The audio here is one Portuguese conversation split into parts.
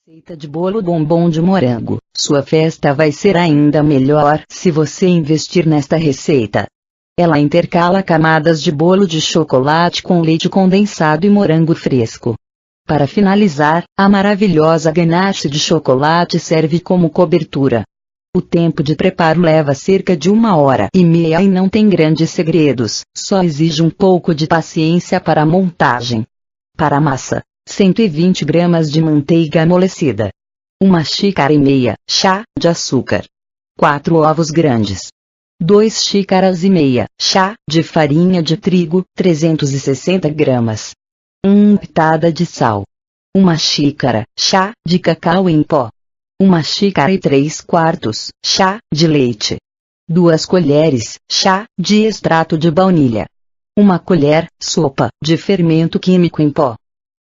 Receita de bolo bombom de morango. Sua festa vai ser ainda melhor se você investir nesta receita. Ela intercala camadas de bolo de chocolate com leite condensado e morango fresco. Para finalizar, a maravilhosa ganache de chocolate serve como cobertura. O tempo de preparo leva cerca de 1h30 e não tem grandes segredos, só exige um pouco de paciência para a montagem. Para a massa, 120 gramas de manteiga amolecida, 1,5 xícaras chá de açúcar, 4 ovos grandes, 2,5 xícaras chá de farinha de trigo, 360 gramas, 1 pitada de sal, 1 xícara chá de cacau em pó, 1,3 xícaras chá de leite, 2 colheres chá de extrato de baunilha, 1 colher sopa de fermento químico em pó.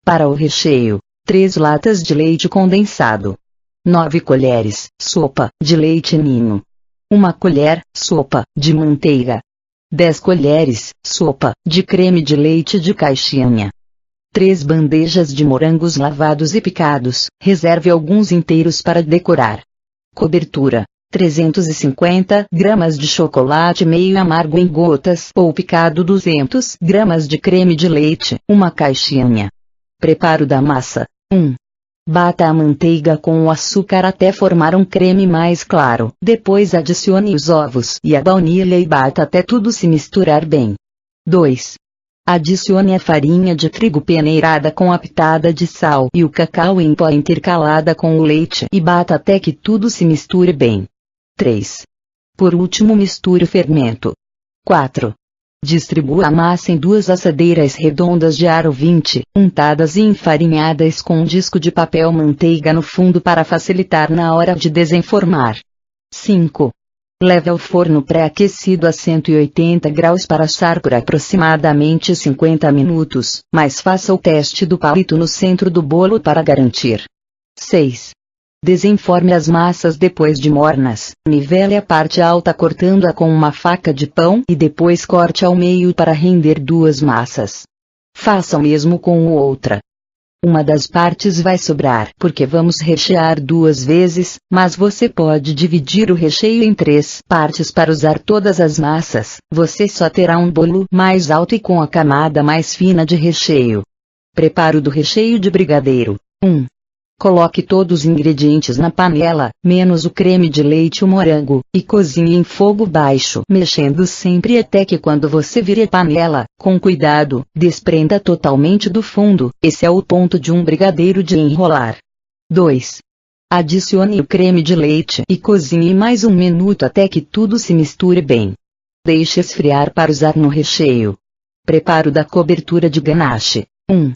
Para o recheio, 3 latas de leite condensado, 9 colheres sopa de leite ninho, 1 colher sopa de manteiga, 10 colheres sopa de creme de leite de caixinha, 3 bandejas de morangos lavados e picados, reserve alguns inteiros para decorar. Cobertura: 350 gramas de chocolate meio amargo em gotas ou picado, 200 gramas de creme de leite, 1 caixinha. Preparo da massa: 1. Bata a manteiga com o açúcar até formar um creme mais claro. Depois adicione os ovos e a baunilha e bata até tudo se misturar bem. 2. Adicione a farinha de trigo peneirada com a pitada de sal e o cacau em pó intercalada com o leite e bata até que tudo se misture bem. 3. Por último, misture o fermento. 4. Distribua a massa em 2 assadeiras redondas de aro 20, untadas e enfarinhadas com um disco de papel manteiga no fundo para facilitar na hora de desenformar. 5. Leve ao forno pré-aquecido a 180 graus para assar por aproximadamente 50 minutos, mas faça o teste do palito no centro do bolo para garantir. 6. Desenforme as massas depois de mornas, nivele a parte alta cortando-a com uma faca de pão e depois corte ao meio para render 2 massas. Faça o mesmo com a outra. Uma das partes vai sobrar porque vamos rechear 2 vezes, mas você pode dividir o recheio em 3 partes para usar todas as massas. Você só terá um bolo mais alto e com a camada mais fina de recheio. Preparo do recheio de brigadeiro: 1. Coloque todos os ingredientes na panela, menos o creme de leite e o morango, e cozinhe em fogo baixo, mexendo sempre até que quando você vire a panela, com cuidado, desprenda totalmente do fundo. Esse é o ponto de um brigadeiro de enrolar. 2. Adicione o creme de leite e cozinhe mais 1 minuto até que tudo se misture bem. Deixe esfriar para usar no recheio. Preparo da cobertura de ganache: 1.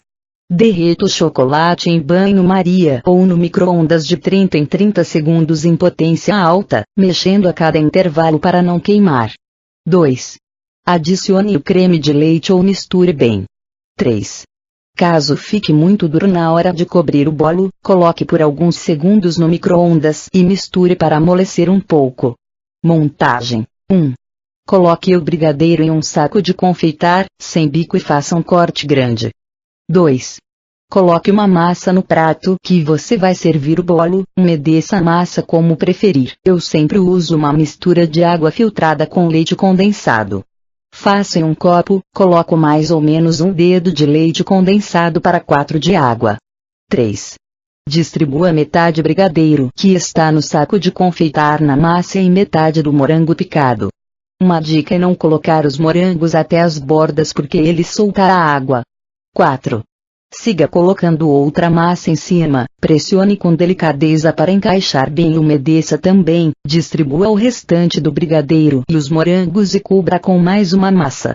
Derreta o chocolate em banho-maria ou no micro-ondas de 30 em 30 segundos em potência alta, mexendo a cada intervalo para não queimar. 2. Adicione o creme de leite ou misture bem. 3. Caso fique muito duro na hora de cobrir o bolo, coloque por alguns segundos no micro-ondas e misture para amolecer um pouco. Montagem: 1. Coloque o brigadeiro em um saco de confeitar, sem bico e faça um corte grande. 2. Coloque uma massa no prato que você vai servir o bolo, umedeça a massa como preferir. Eu sempre uso uma mistura de água filtrada com leite condensado. Faça em um copo, coloco mais ou menos 1 dedo de leite condensado para 4 de água. 3. Distribua metade brigadeiro que está no saco de confeitar na massa e metade do morango picado. Uma dica é não colocar os morangos até as bordas porque eles soltará água. 4. Siga colocando outra massa em cima, pressione com delicadeza para encaixar bem e umedeça também, distribua o restante do brigadeiro e os morangos e cubra com mais uma massa.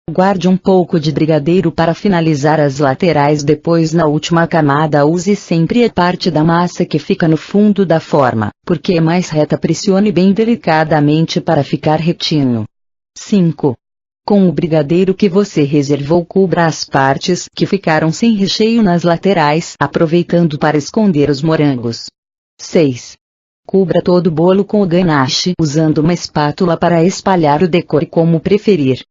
Guarde um pouco de brigadeiro para finalizar as laterais, depois na última camada use sempre a parte da massa que fica no fundo da forma, porque é mais reta, pressione bem delicadamente para ficar retinho. 5. Com o brigadeiro que você reservou, cubra as partes que ficaram sem recheio nas laterais, aproveitando para esconder os morangos. 6. Cubra todo o bolo com o ganache usando uma espátula para espalhar o decor como preferir.